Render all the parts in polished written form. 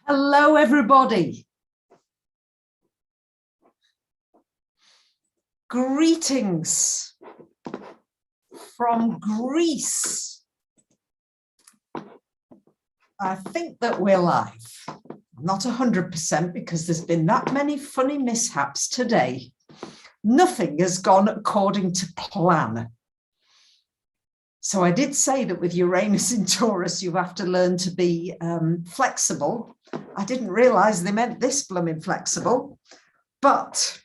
Hello, everybody. Greetings from Greece. I think that we're live. Not 100% because there's been that many funny mishaps today. Nothing has gone according to plan. So I did say that with Uranus in Taurus, you have to learn to be flexible. I didn't realize they meant this blooming flexible, but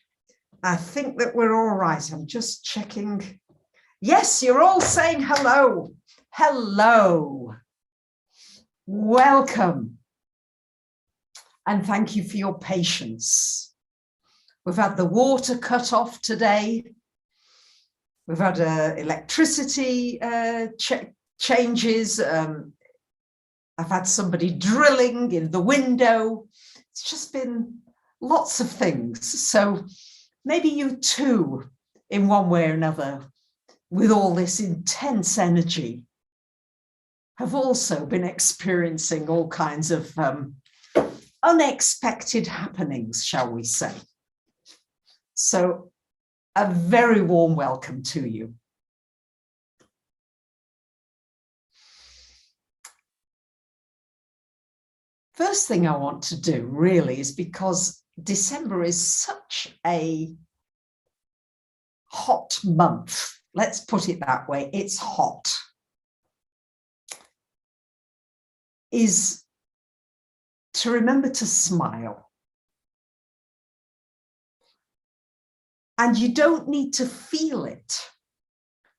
I think that we're all right. I'm just checking. Yes, you're all saying hello. Hello. Welcome. And thank you for your patience. We've had the water cut off today. We've had electricity changes. I've had somebody drilling in the window. It's just been lots of things. So maybe you too, in one way or another, with all this intense energy, have also been experiencing all kinds of unexpected happenings, shall we say. So a very warm welcome to you. First thing I want to do really is because December is such a hot month. Let's put it that way. It's hot. Is to remember to smile. And you don't need to feel it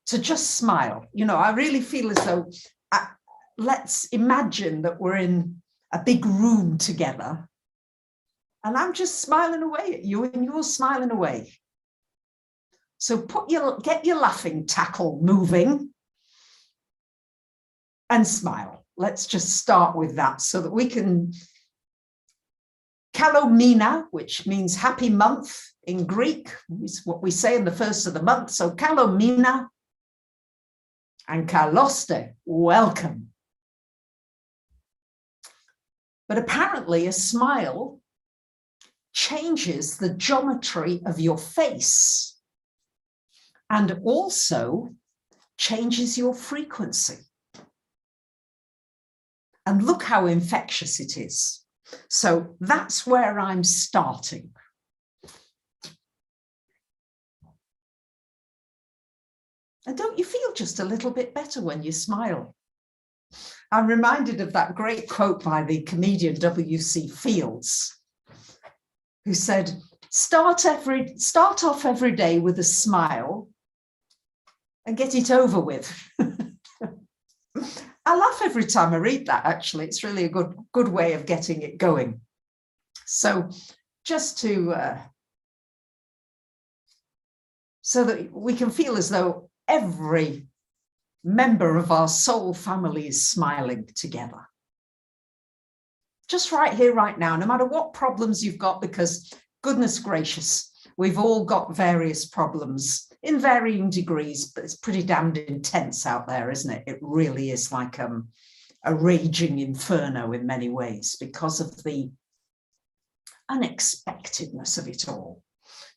to just smile. You know, I really feel as though, let's imagine that we're in a big room together and I'm just smiling away at you and you're smiling away. So get your laughing tackle moving and smile. Let's just start with that so that we can Kalomina, which means happy month in Greek, is what we say in the first of the month. So Kalomina and Kaloste, welcome. But apparently a smile changes the geometry of your face and also changes your frequency. And look how infectious it is. So that's where I'm starting. And don't you feel just a little bit better when you smile? I'm reminded of that great quote by the comedian W.C. Fields, who said, start off every day with a smile and get it over with. I laugh every time I read that, actually. It's really a good way of getting it going. So just to, so that we can feel as though every member of our soul family is smiling together. Just right here, right now, no matter what problems you've got, because goodness gracious, we've all got various problems in varying degrees, but it's pretty damned intense out there, isn't it? It really is like a raging inferno in many ways because of the unexpectedness of it all.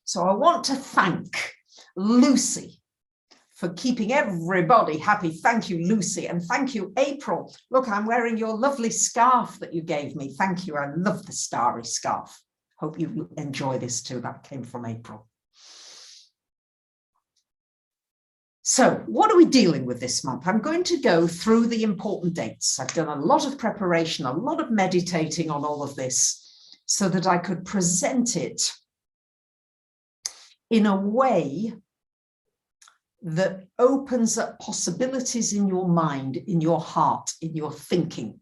So I want to thank Lucy for keeping everybody happy. Thank you, Lucy, and thank you, April. Look, I'm wearing your lovely scarf that you gave me. Thank you. I love the starry scarf. Hope you enjoy this too. That came from April. So what are we dealing with this month? I'm going to go through the important dates. I've done a lot of preparation, a lot of meditating on all of this so that I could present it in a way that opens up possibilities in your mind, in your heart, in your thinking.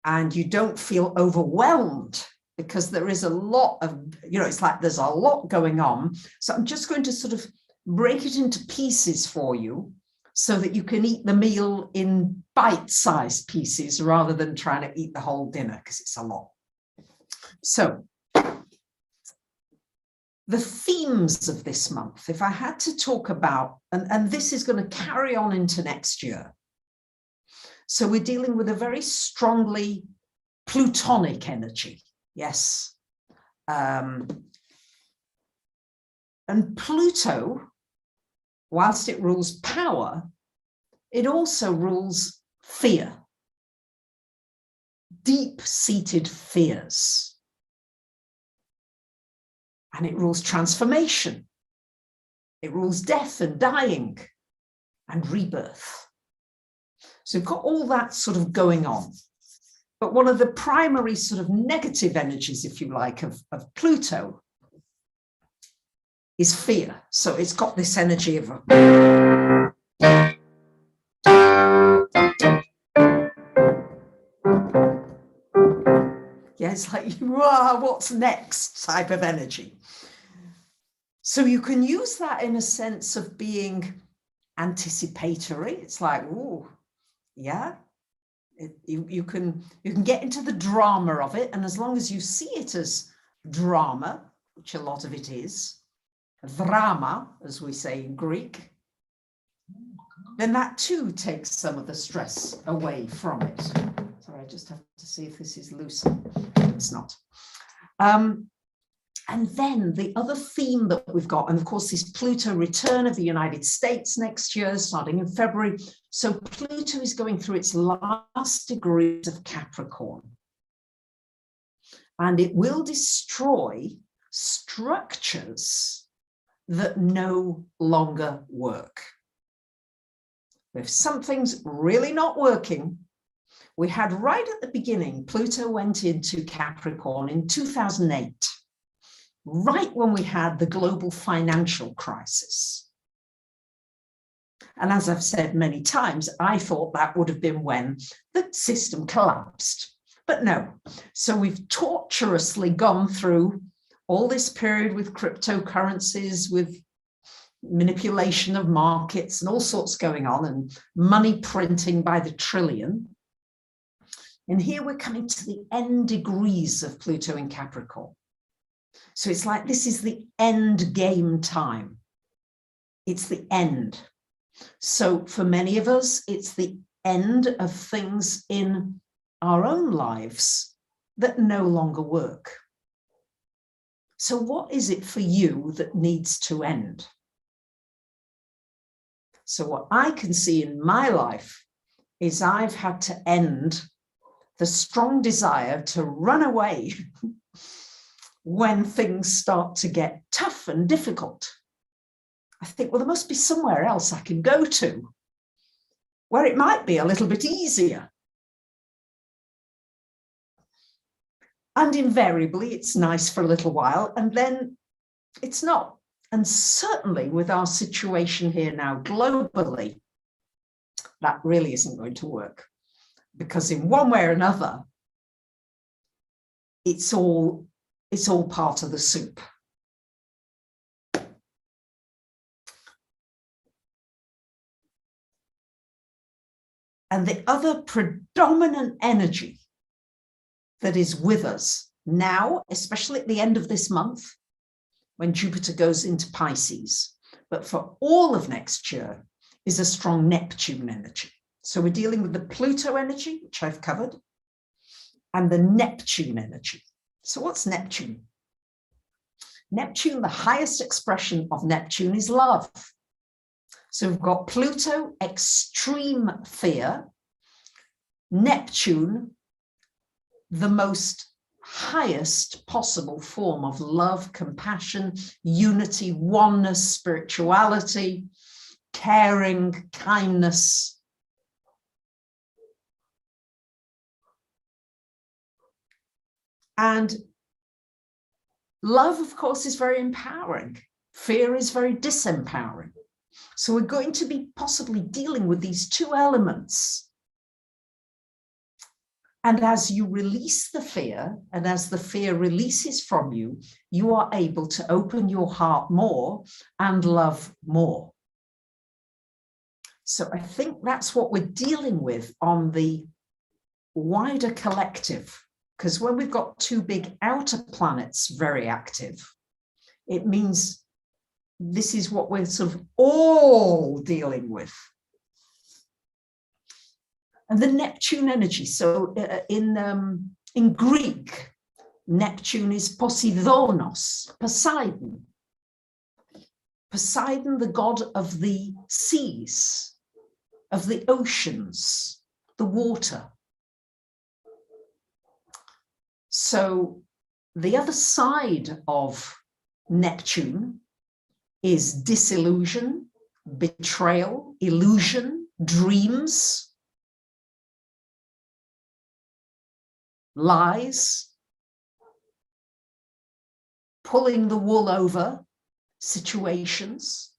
And you don't feel overwhelmed because there is a lot of, you know, it's like there's a lot going on. So I'm just going to sort of break it into pieces for you so that you can eat the meal in bite-sized pieces rather than trying to eat the whole dinner because it's a lot. So the themes of this month, if I had to talk about, and this is going to carry on into next year, So we're dealing with a very strongly Plutonic energy. Yes. And Pluto, whilst it rules power, it also rules fear, deep-seated fears. And it rules transformation. It rules death and dying and rebirth. So we've got all that sort of going on. But one of the primary sort of negative energies, if you like, of Pluto is fear. So it's got this energy of yeah, it's like, wow, what's next type of energy. So you can use that in a sense of being anticipatory. It's like, oh, yeah. You can get into the drama of it, and as long as you see it as drama, which a lot of it is, drama, as we say in Greek, then that too takes some of the stress away from it. Sorry, I just have to see if this is loose. It's not. And then the other theme that we've got, and of course, this Pluto return of the United States next year, starting in February. So Pluto is going through its last degrees of Capricorn. And it will destroy structures that no longer work. If something's really not working, we had right at the beginning, Pluto went into Capricorn in 2008. Right when we had the global financial crisis. And as I've said many times, I thought that would have been when the system collapsed. But no. So we've tortuously gone through all this period with cryptocurrencies, with manipulation of markets and all sorts going on, and money printing by the trillion. And here we're coming to the end degrees of Pluto in Capricorn. So it's like this is the end game time. It's the end. So for many of us, it's the end of things in our own lives that no longer work. So what is it for you that needs to end? So what I can see in my life is I've had to end the strong desire to run away when things start to get tough and difficult. I think, well, there must be somewhere else I can go to where it might be a little bit easier. And invariably, it's nice for a little while, and then it's not. And certainly with our situation here now globally, that really isn't going to work. Because in one way or another, it's all part of the soup. And the other predominant energy that is with us now, especially at the end of this month, when Jupiter goes into Pisces, but for all of next year, is a strong Neptune energy. So we're dealing with the Pluto energy, which I've covered, and the Neptune energy. So what's Neptune? Neptune, the highest expression of Neptune is love. So we've got Pluto, extreme fear. Neptune, the most highest possible form of love, compassion, unity, oneness, spirituality, caring, kindness. And love, of course, is very empowering. Fear is very disempowering. So we're going to be possibly dealing with these two elements. And as you release the fear, and as the fear releases from you, you are able to open your heart more and love more. So I think that's what we're dealing with on the wider collective. Because when we've got two big outer planets very active, it means this is what we're sort of all dealing with. And the Neptune energy. So in Greek, Neptune is Poseidonos, Poseidon. Poseidon, the god of the seas, of the oceans, the water. So the other side of Neptune is disillusion, betrayal, illusion, dreams, lies, pulling the wool over situations.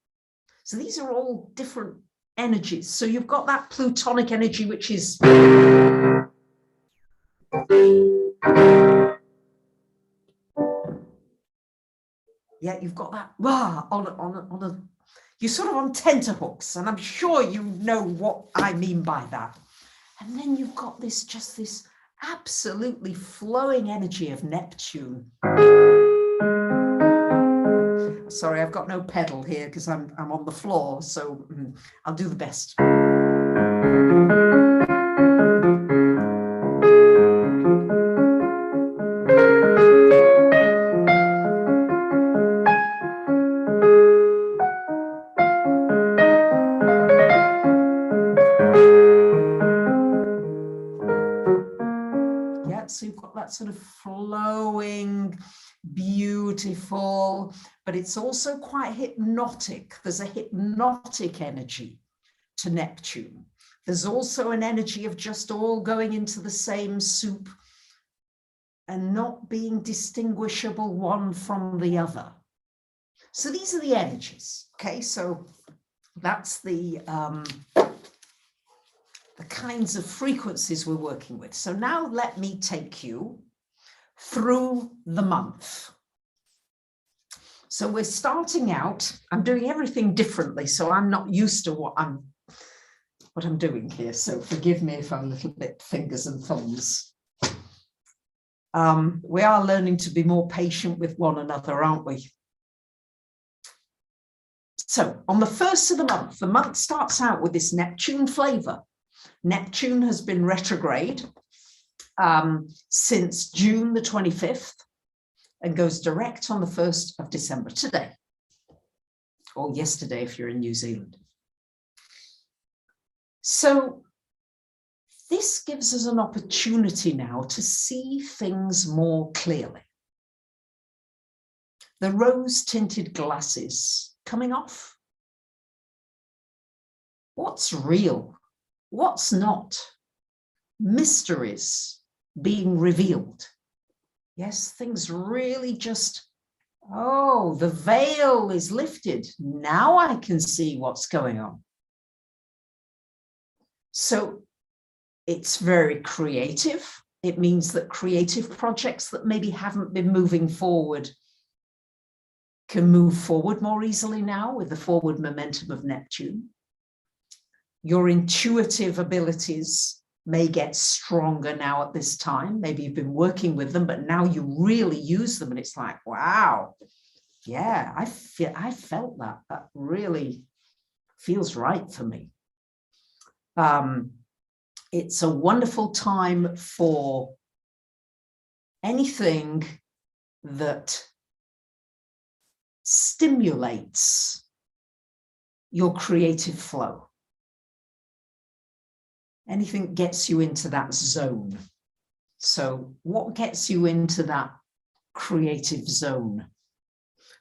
So these are all different energies. So you've got that Plutonic energy, which is yeah, you've got that on a you're sort of on tenterhooks, and I'm sure you know what I mean by that. And then you've got this absolutely flowing energy of Neptune. Sorry, I've got no pedal here because I'm on the floor, so I'll do the best. So you've got that sort of flowing, beautiful, but it's also quite hypnotic. There's a hypnotic energy to Neptune. There's also an energy of just all going into the same soup and not being distinguishable one from the other. So these are the energies, okay? So that's the kinds of frequencies we're working with. So now let me take you through the month. So we're starting out, I'm doing everything differently, so I'm not used to what I'm doing here. So forgive me if I'm a little bit fingers and thumbs. We are learning to be more patient with one another, aren't we? So on the first of the month starts out with this Neptune flavor. Neptune has been retrograde since June the 25th and goes direct on the 1st of December, today, or yesterday if you're in New Zealand. So this gives us an opportunity now to see things more clearly. The rose-tinted glasses coming off. What's real? What's not? Mysteries being revealed. Yes, things really just, oh, the veil is lifted. Now I can see what's going on. So it's very creative. It means that creative projects that maybe haven't been moving forward can move forward more easily now with the forward momentum of Neptune. Your intuitive abilities may get stronger now at this time. Maybe you've been working with them, but now you really use them and it's like, wow, yeah, I felt that. That really feels right for me. It's a wonderful time for anything that stimulates your creative flow. Anything gets you into that zone. So what gets you into that creative zone?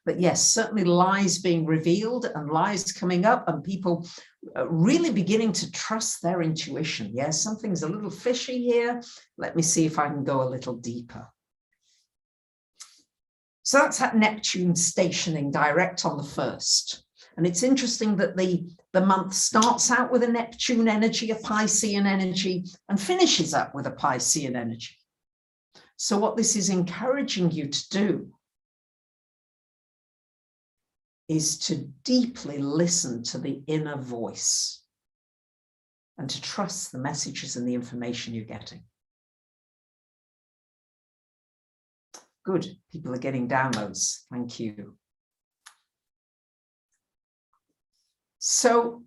But yes, certainly lies being revealed and lies coming up and people really beginning to trust their intuition. Yes, something's a little fishy here. Let me see if I can go a little deeper. So that's that Neptune stationing direct on the 1st. And it's interesting that the month starts out with a Neptune energy, a Piscean energy, and finishes up with a Piscean energy. So what this is encouraging you to do is to deeply listen to the inner voice and to trust the messages and the information you're getting. Good, people are getting downloads. Thank you. So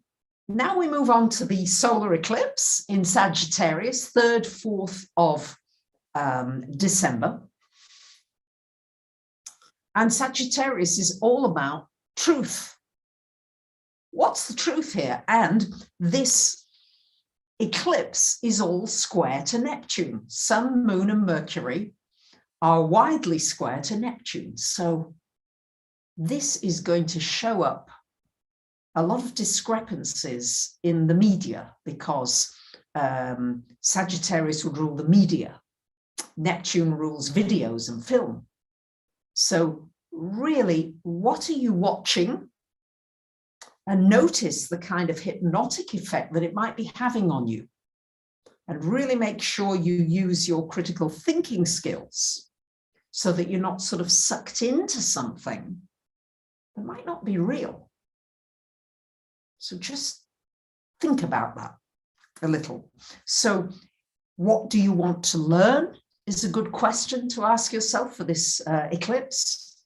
Now we move on to the solar eclipse in Sagittarius, 3rd, 4th of December. And Sagittarius is all about truth. What's the truth here? And this eclipse is all square to Neptune. Sun, Moon, and Mercury are widely square to Neptune. So this is going to show up a lot of discrepancies in the media, because Sagittarius would rule the media. Neptune rules videos and film. So really, what are you watching? And notice the kind of hypnotic effect that it might be having on you. And really make sure you use your critical thinking skills so that you're not sort of sucked into something that might not be real. So just think about that a little. So what do you want to learn is a good question to ask yourself for this eclipse.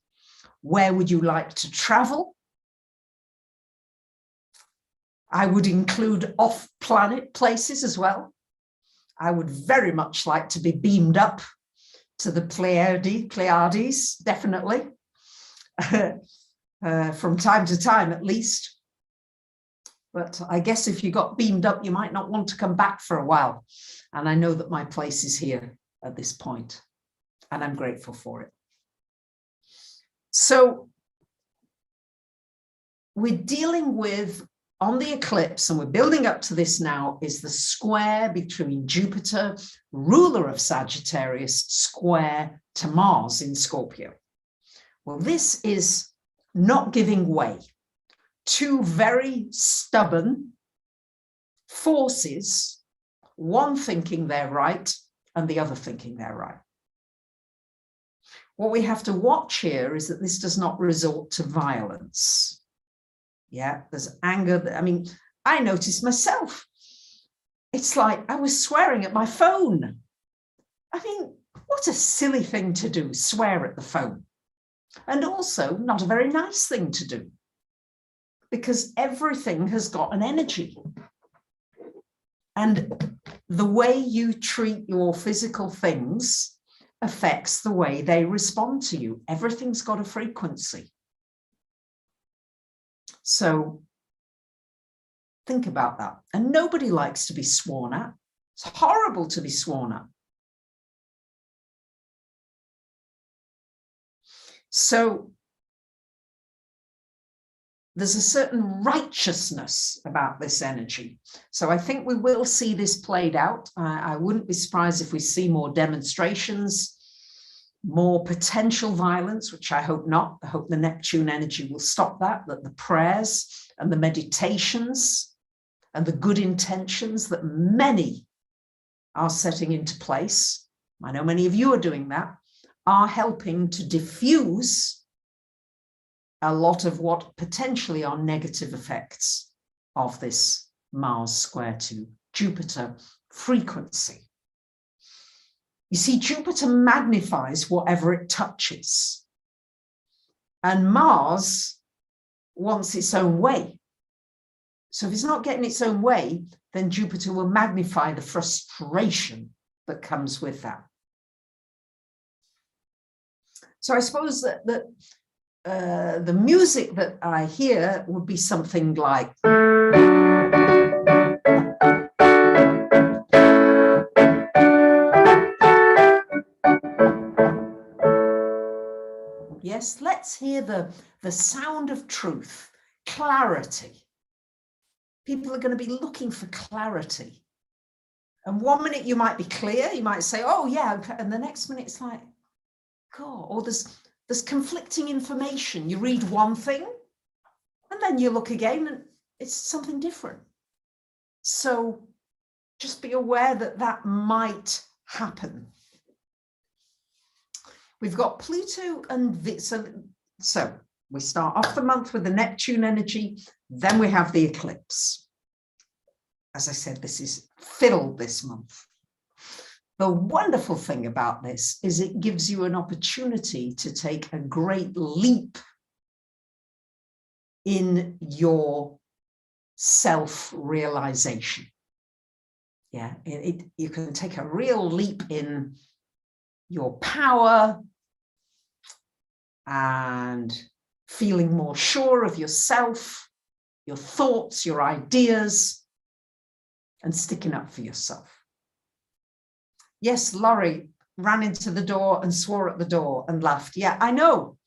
Where would you like to travel? I would include off-planet places as well. I would very much like to be beamed up to the Pleiades, definitely, from time to time at least. But I guess if you got beamed up, you might not want to come back for a while. And I know that my place is here at this point, and I'm grateful for it. So we're dealing with, on the eclipse, and we're building up to this now, is the square between Jupiter, ruler of Sagittarius, square to Mars in Scorpio. Well, this is not giving way. Two very stubborn forces, one thinking they're right and the other thinking they're right. What we have to watch here is that this does not resort to violence. Yeah, there's anger. I mean, I noticed myself. It's like I was swearing at my phone. I mean, what a silly thing to do, swear at the phone. And also not a very nice thing to do, because everything has got an energy. And the way you treat your physical things affects the way they respond to you. Everything's got a frequency. So think about that. And nobody likes to be sworn at. It's horrible to be sworn at. So there's a certain righteousness about this energy. So I think we will see this played out. I wouldn't be surprised if we see more demonstrations, more potential violence, which I hope not. I hope the Neptune energy will stop that the prayers and the meditations and the good intentions that many are setting into place, I know many of you are doing that, are helping to diffuse a lot of what potentially are negative effects of this Mars square to Jupiter frequency. You see, Jupiter magnifies whatever it touches, and Mars wants its own way. So if it's not getting its own way, then Jupiter will magnify the frustration that comes with that. So I suppose that the music that I hear would be something like yes, let's hear the sound of truth, clarity. People are going to be looking for clarity. And one minute you might be clear, you might say, oh yeah, and the next minute it's like, God, or there's conflicting information. You read one thing and then you look again and it's something different. So just be aware that that might happen. We've got Pluto and so we start off the month with the Neptune energy, then we have the eclipse. As I said, this is filled this month. The wonderful thing about this is it gives you an opportunity to take a great leap in your self-realization. Yeah, you can take a real leap in your power and feeling more sure of yourself, your thoughts, your ideas, and sticking up for yourself. Yes, Laurie ran into the door and swore at the door and laughed. Yeah, I know.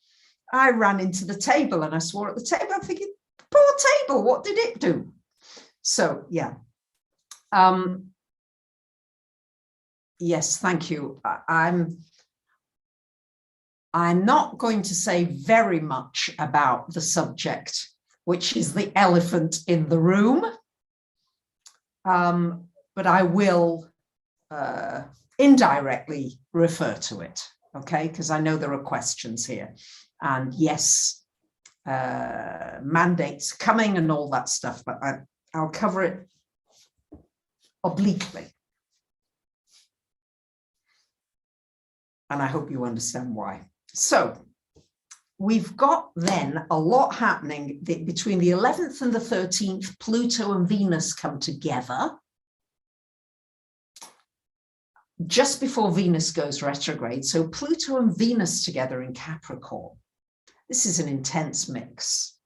I ran into the table and I swore at the table. I'm thinking, poor table, what did it do? So, yeah. Yes, thank you. I'm not going to say very much about the subject, which is the elephant in the room, but I will indirectly refer to it, okay? Because I know there are questions here. And yes, mandates coming and all that stuff, but I'll cover it obliquely. And I hope you understand why. So we've got then a lot happening between the 11th and the 13th. Pluto and Venus come together just before Venus goes retrograde. So Pluto and Venus together in Capricorn. This is an intense mix.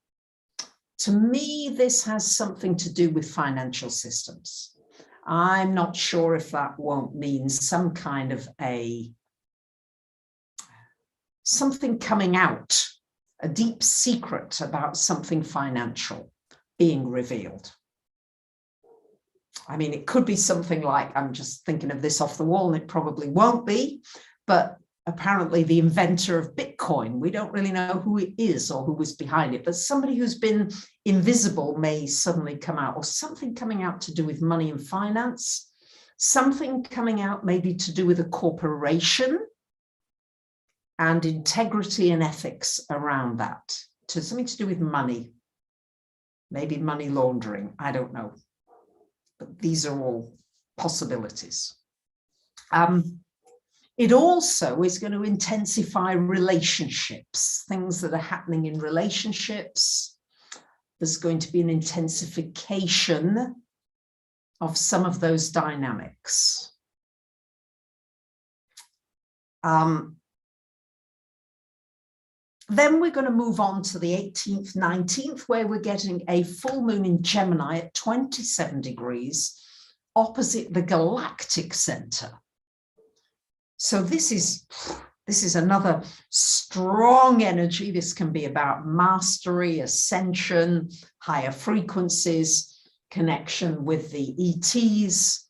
To me, this has something to do with financial systems. I'm not sure if that won't mean some kind of something coming out, a deep secret about something financial being revealed. I mean, it could be something like, I'm just thinking of this off the wall, and it probably won't be, but apparently the inventor of Bitcoin, we don't really know who it is or who was behind it, but somebody who's been invisible may suddenly come out, or something coming out to do with money and finance, something coming out maybe to do with a corporation and integrity and ethics around that, to something to do with money, maybe money laundering, I don't know. But these are all possibilities. It also is going to intensify relationships, things that are happening in relationships. There's going to be an intensification of some of those dynamics. Then we're going to move on to the 18th, 19th, where we're getting a full moon in Gemini at 27 degrees opposite the galactic center. So this is another strong energy. This can be about mastery, ascension, higher frequencies, connection with the ETs,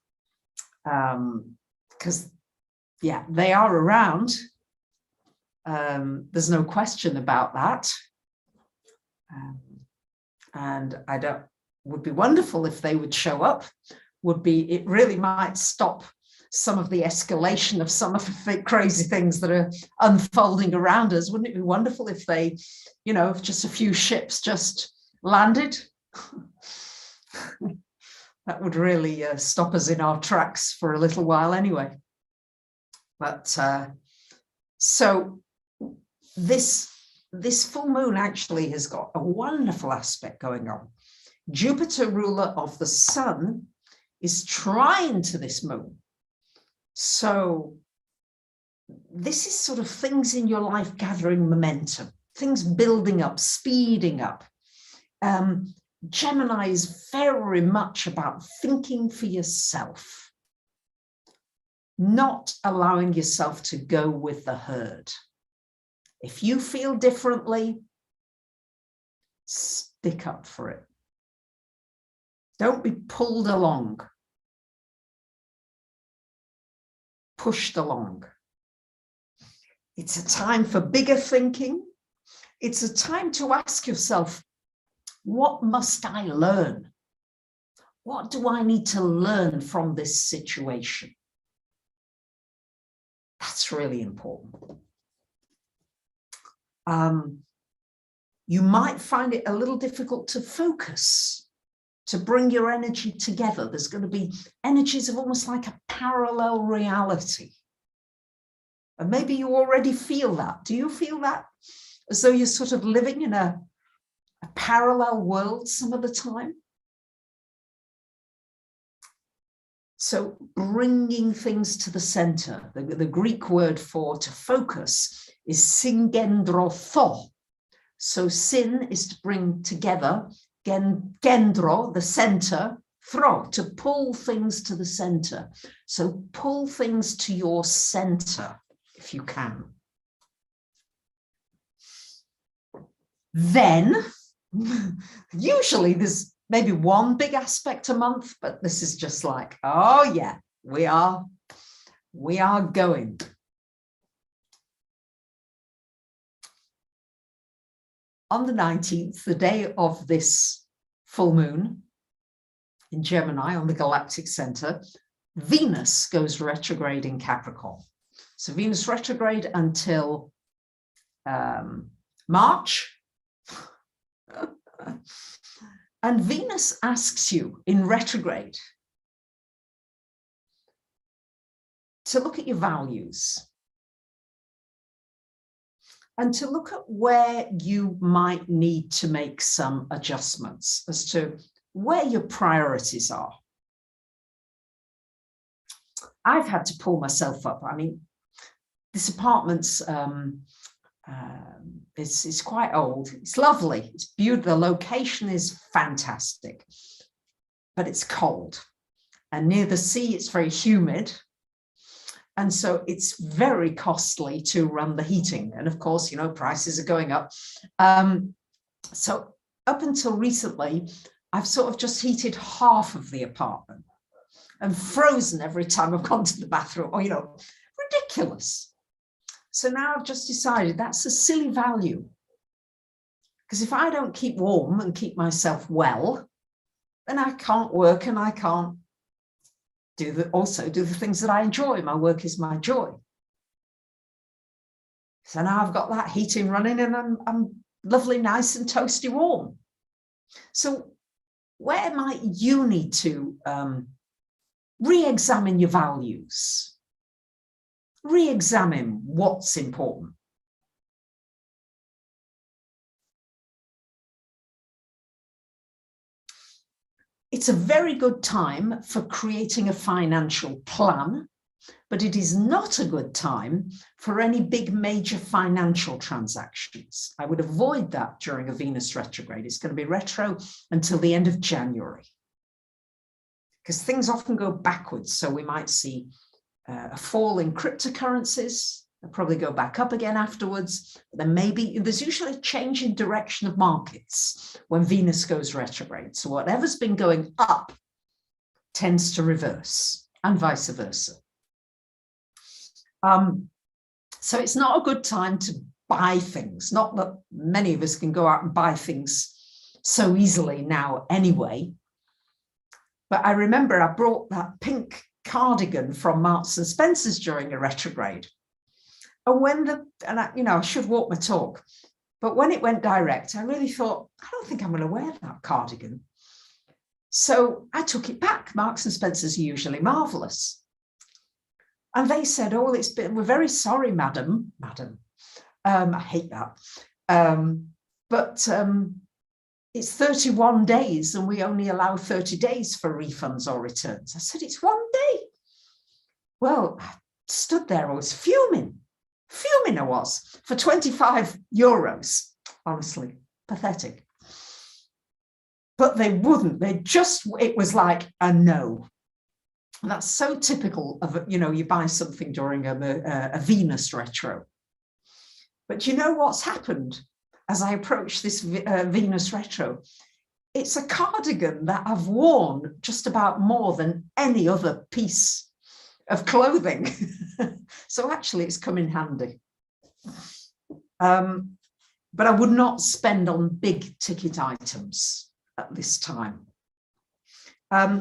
because, yeah, they are around. There's no question about that. And would be wonderful if they would show up. It really might stop some of the escalation of some of the crazy things that are unfolding around us. Wouldn't it be wonderful if they, if just a few ships just landed? That would really stop us in our tracks for a little while anyway. But so this full moon actually has got a wonderful aspect going on. Jupiter, ruler of the sun, is trine to this moon. So this is sort of things in your life gathering momentum, things building up, speeding up. Gemini is very much about thinking for yourself, not allowing yourself to go with the herd. If you feel differently, stick up for it. Don't be pulled along, pushed along. It's a time for bigger thinking. It's a time to ask yourself, what must I learn? What do I need to learn from this situation? That's really important. You might find it a little difficult to focus, to bring your energy together. There's going to be energies of almost like a parallel reality. And maybe you already feel that. Do you feel that? As though you're sort of living in a parallel world some of the time? So bringing things to the center, the Greek word for to focus is syngendrotho. So syn is to bring together, gendro, the center, thro, to pull things to the center. So pull things to your center if you can. Then, usually there's maybe one big aspect a month, but this is just like, oh yeah, we are going. On the 19th, the day of this full moon in Gemini on the galactic center, Venus goes retrograde in Capricorn. So Venus retrograde until March. And Venus asks you in retrograde to look at your values and to look at where you might need to make some adjustments as to where your priorities are. I've had to pull myself up. I mean, this apartment's it's quite old. It's lovely. It's beautiful. The location is fantastic, but it's cold. And near the sea, it's very humid. And so it's very costly to run the heating. And of course, you know, prices are going up. So up until recently, I've sort of just heated half of the apartment and frozen every time I've gone to the bathroom, or, you know, ridiculous. So now I've just decided that's a silly value. Because if I don't keep warm and keep myself well, then I can't work and I can't also do the things that I enjoy. My work is my joy. So now I've got that heating running and I'm lovely, nice and toasty warm. So where might you need to re-examine your values? Re-examine what's important. It's a very good time for creating a financial plan, but it is not a good time for any big major financial transactions. I would avoid that during a Venus retrograde. It's going to be retro until the end of January, because things often go backwards. So we might see a fall in cryptocurrencies. They'll probably go back up again afterwards. But then maybe there's usually a change in direction of markets when Venus goes retrograde. So whatever's been going up tends to reverse, and vice versa. So it's not a good time to buy things. Not that many of us can go out and buy things so easily now anyway. But I remember I brought that pink cardigan from Marks and Spencer's during a retrograde. And I should walk my talk, but when it went direct, I really thought, I don't think I'm going to wear that cardigan. So I took it back. Marks and Spencer's are usually marvelous. And they said, oh, we're very sorry, madam. I hate that. But it's 31 days and we only allow 30 days for refunds or returns. I said, it's one day. Well, I stood there, I was fuming I was, for 25 euros. Honestly, pathetic. But they wouldn't, it was like a no. That's so typical of, you buy something during a Venus retro. But you know what's happened as I approach this Venus retro? It's a cardigan that I've worn just about more than any other piece of clothing. So actually it's come in handy. But I would not spend on big ticket items at this time.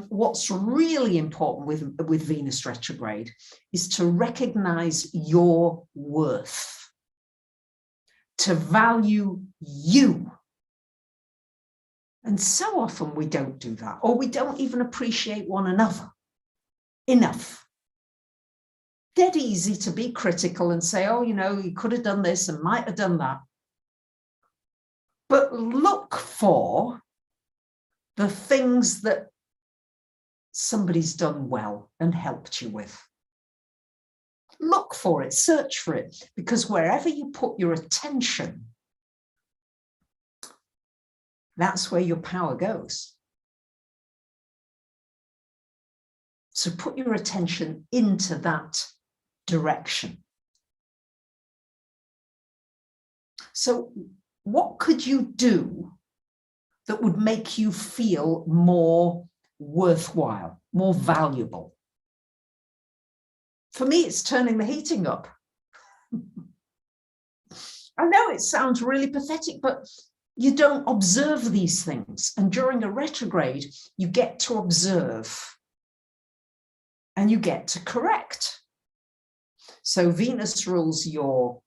What's really important with Venus retrograde is to recognize your worth, to value you. And so often we don't do that, or we don't even appreciate one another enough. Dead easy to be critical and say, oh, you could have done this and might have done that. But look for the things that somebody's done well and helped you with. Look for it, search for it, because wherever you put your attention, that's where your power goes. So put your attention into that direction. So what could you do that would make you feel more worthwhile, more valuable? For me, it's turning the heating up. I know it sounds really pathetic, but you don't observe these things. And during a retrograde, you get to observe and you get to correct. So Venus rules your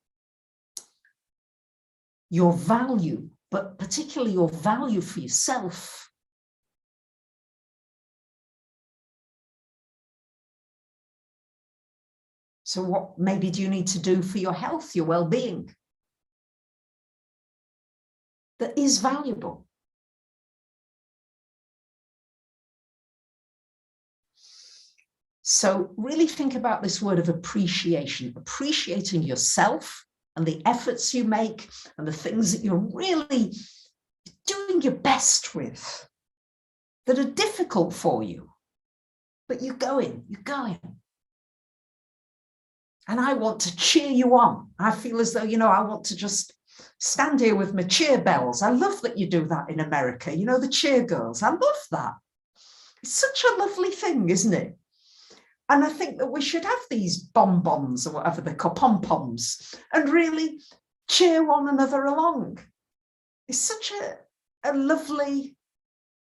value, but particularly your value for yourself. So what maybe do you need to do for your health, your well-being, that is valuable? So really think about this word of appreciation, appreciating yourself and the efforts you make and the things that you're really doing your best with that are difficult for you, but you're going. And I want to cheer you on. I feel as though, I want to just stand here with my cheer bells. I love that you do that in America. The cheer girls. I love that. It's such a lovely thing, isn't it? And I think that we should have these bonbons or whatever they're called, pom-poms, and really cheer one another along. It's such a lovely,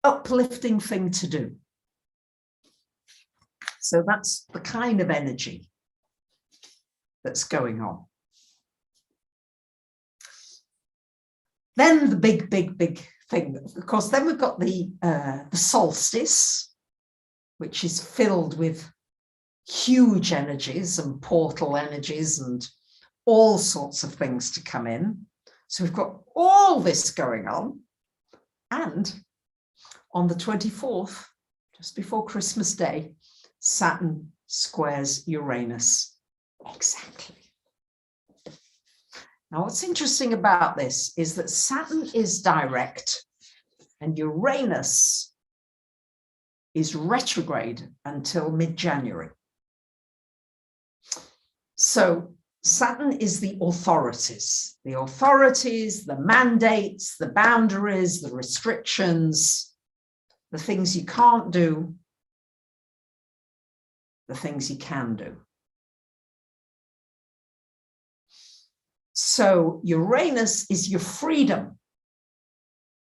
uplifting thing to do. So that's the kind of energy that's going on. Then the big thing, of course, then we've got the solstice, which is filled with huge energies and portal energies and all sorts of things to come in. So we've got all this going on. And on the 24th, just before Christmas Day, Saturn squares Uranus. Exactly. Now, what's interesting about this is that Saturn is direct and Uranus is retrograde until mid-January. So Saturn is the authorities, the mandates, the boundaries, the restrictions, the things you can't do, the things you can do. So Uranus is your freedom,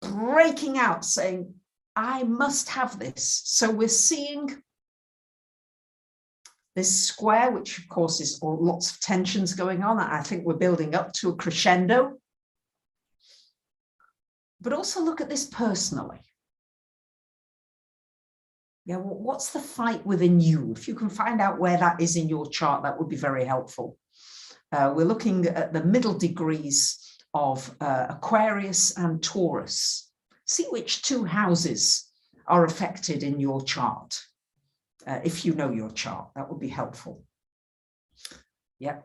breaking out, saying, I must have this. So we're seeing this square, which of course is lots of tensions going on. I think we're building up to a crescendo. But also look at this personally. Yeah, well, what's the fight within you? If you can find out where that is in your chart, that would be very helpful. We're looking at the middle degrees of Aquarius and Taurus. See which two houses are affected in your chart. If you know your chart, that would be helpful. Yeah,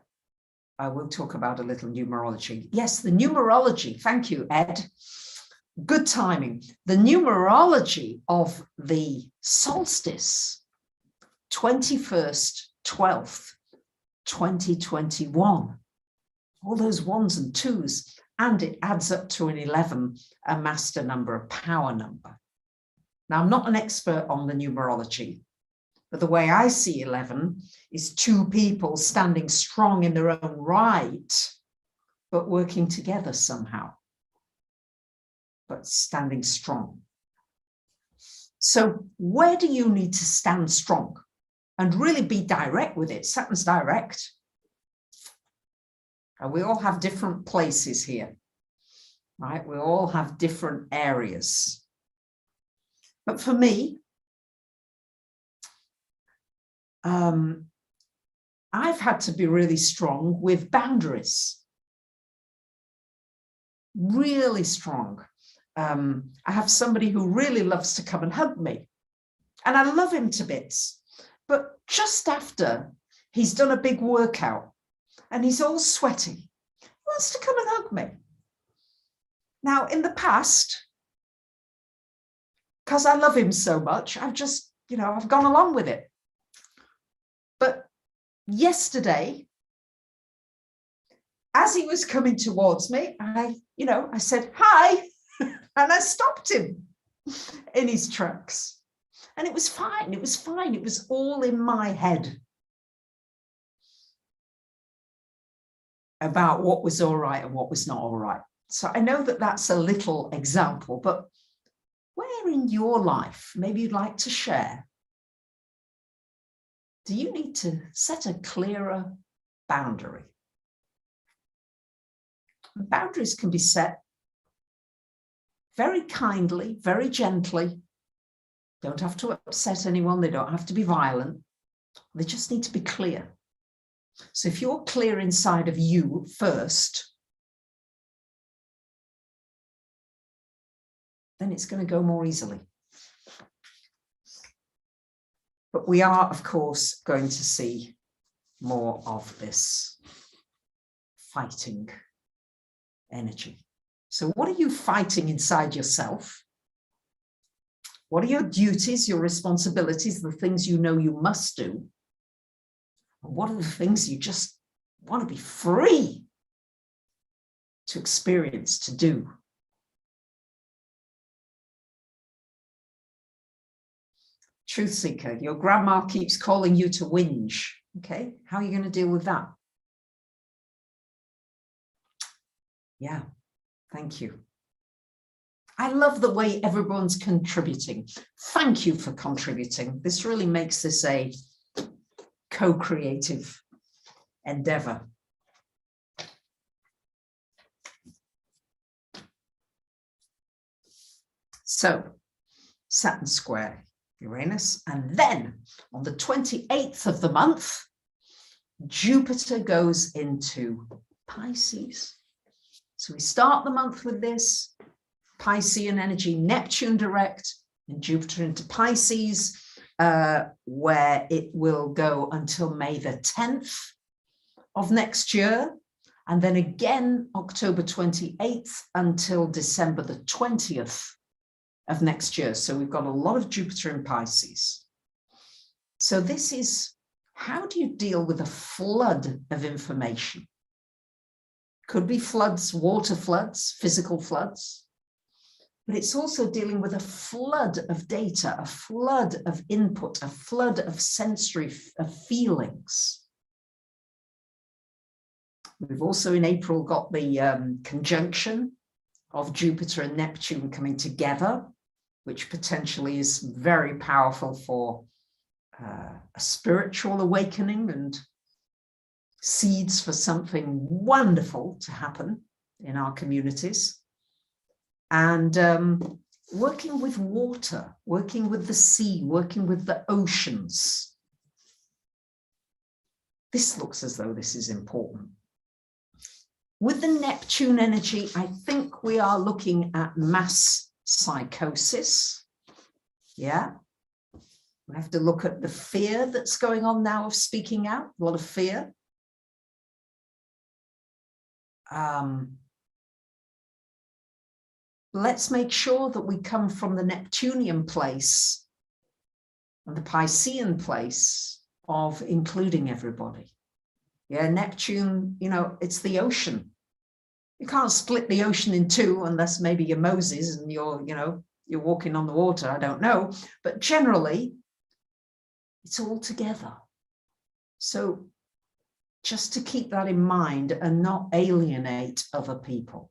I will talk about a little numerology. Yes, the numerology. Thank you, Ed. Good timing. The numerology of the solstice, 21st, 12th, 2021. All those ones and twos, and it adds up to an 11, a master number, a power number. Now, I'm not an expert on the numerology, but the way I see 11 is two people standing strong in their own right, but working together somehow, but standing strong. So where do you need to stand strong and really be direct with it? Saturn's direct. And we all have different places here, right? We all have different areas. But for me, I've had to be really strong with boundaries. Really strong. I have somebody who really loves to come and hug me. And I love him to bits. But just after he's done a big workout and he's all sweaty, he wants to come and hug me. Now, in the past, because I love him so much, I've just, I've gone along with it. But yesterday, as he was coming towards me, I said, hi, and I stopped him in his tracks. And it was fine. It was fine. It was all in my head about what was all right and what was not all right. So I know that that's a little example, but where in your life, maybe you'd like to share, do you need to set a clearer boundary? Boundaries can be set very kindly, very gently. Don't have to upset anyone. They don't have to be violent. They just need to be clear. So if you're clear inside of you first, then it's going to go more easily. But we are, of course, going to see more of this fighting energy. So what are you fighting inside yourself? What are your duties, your responsibilities, the things you know you must do? And what are the things you just want to be free to experience, to do? Truth seeker, your grandma keeps calling you to whinge. Okay, how are you going to deal with that? Yeah, thank you. I love the way everyone's contributing. Thank you for contributing. This really makes this a co-creative endeavor. So, Saturn square Uranus, and then on the 28th of the month, Jupiter goes into Pisces. So we start the month with this Piscean energy, Neptune direct, and Jupiter into Pisces, where it will go until May the 10th of next year, and then again October 28th until December the 20th of next year. So we've got a lot of Jupiter in Pisces. So this is, how do you deal with a flood of information? Could be floods, water floods, physical floods, but it's also dealing with a flood of data, a flood of input, a flood of sensory, of feelings. We've also in April got the conjunction of Jupiter and Neptune coming together, which potentially is very powerful for a spiritual awakening and seeds for something wonderful to happen in our communities. And working with water, working with the sea, working with the oceans. This looks as though this is important. With the Neptune energy, I think we are looking at mass psychosis. Yeah. We have to look at the fear that's going on now of speaking out, a lot of fear. Let's make sure that we come from the Neptunian place and the Piscean place of including everybody. Yeah, Neptune, it's the ocean. You can't split the ocean in two unless maybe you're Moses and you're walking on the water. I don't know. But generally, it's all together. So just to keep that in mind and not alienate other people.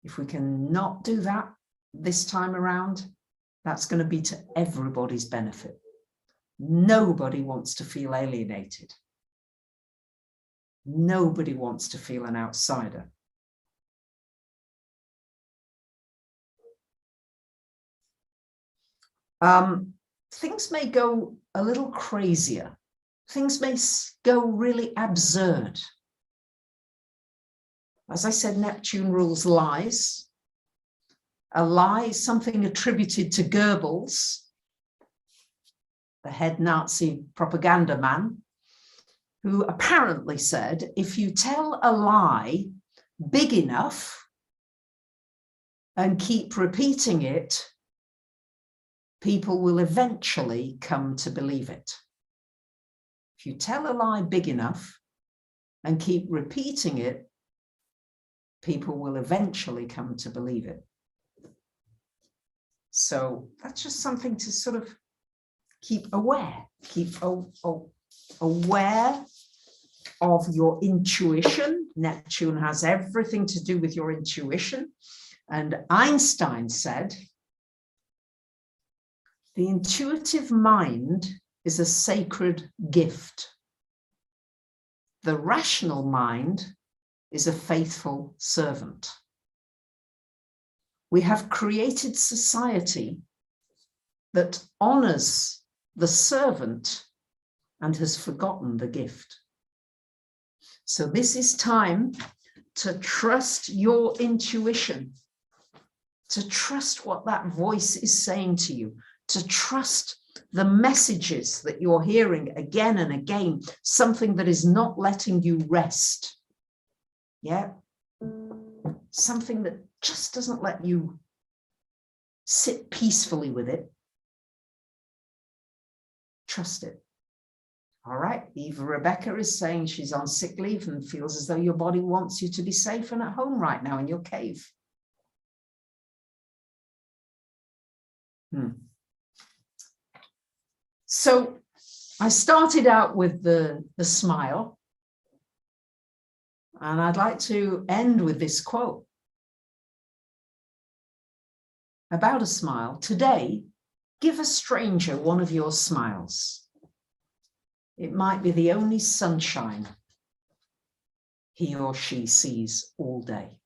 If we can not do that this time around, that's going to be to everybody's benefit. Nobody wants to feel alienated. Nobody wants to feel an outsider. Things may go a little crazier. Things may go really absurd. As I said, Neptune rules lies. A lie is something attributed to Goebbels the head Nazi propaganda man, who apparently said, if you tell a lie big enough and keep repeating it, people will eventually come to believe it. If you tell a lie big enough and keep repeating it, people will eventually come to believe it. So that's just something to sort of keep aware, aware of your intuition. Neptune has everything to do with your intuition. And Einstein said, the intuitive mind is a sacred gift. The rational mind is a faithful servant. We have created society that honors the servant and has forgotten the gift. So this is time to trust your intuition, to trust what that voice is saying to you, to trust the messages that you're hearing again and again, something that is not letting you rest. Yeah, something that just doesn't let you sit peacefully with it. Trust it. All right, Eva Rebecca is saying she's on sick leave and feels as though your body wants you to be safe and at home right now in your cave. So I started out with the smile, and I'd like to end with this quote about a smile. Today, give a stranger one of your smiles. It might be the only sunshine he or she sees all day.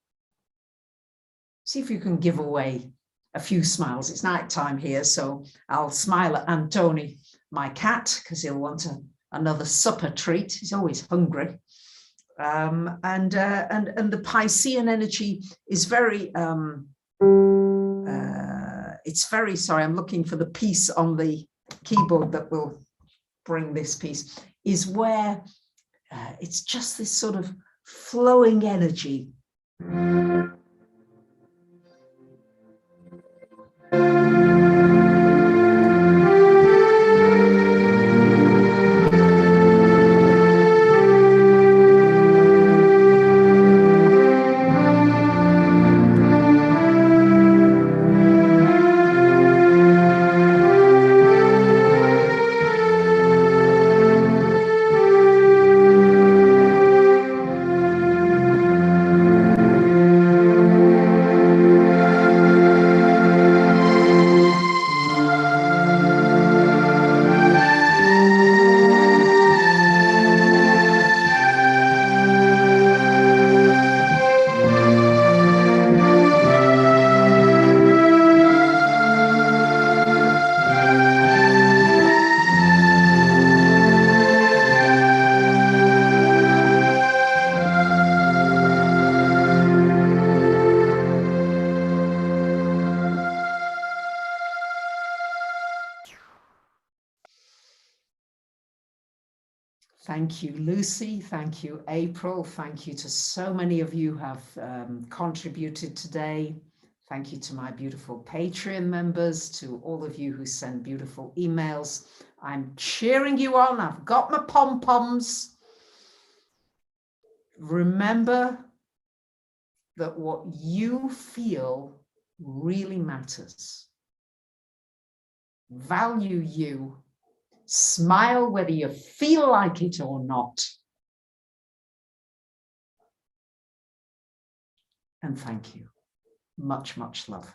See if you can give away a few smiles. It's night time here, so I'll smile at Antoni, my cat, because he'll want another supper treat. He's always hungry. And the Piscean energy is very, it's very, sorry, I'm looking for the piece on the keyboard that will bring this piece, is where it's just this sort of flowing energy. Thank you, Lucy. Thank you, April. Thank you to so many of you who have contributed today. Thank you to my beautiful Patreon members, to all of you who send beautiful emails. I'm cheering you on. I've got my pom-poms. Remember that what you feel really matters. Value you. Smile whether you feel like it or not. And thank you. Much, much love.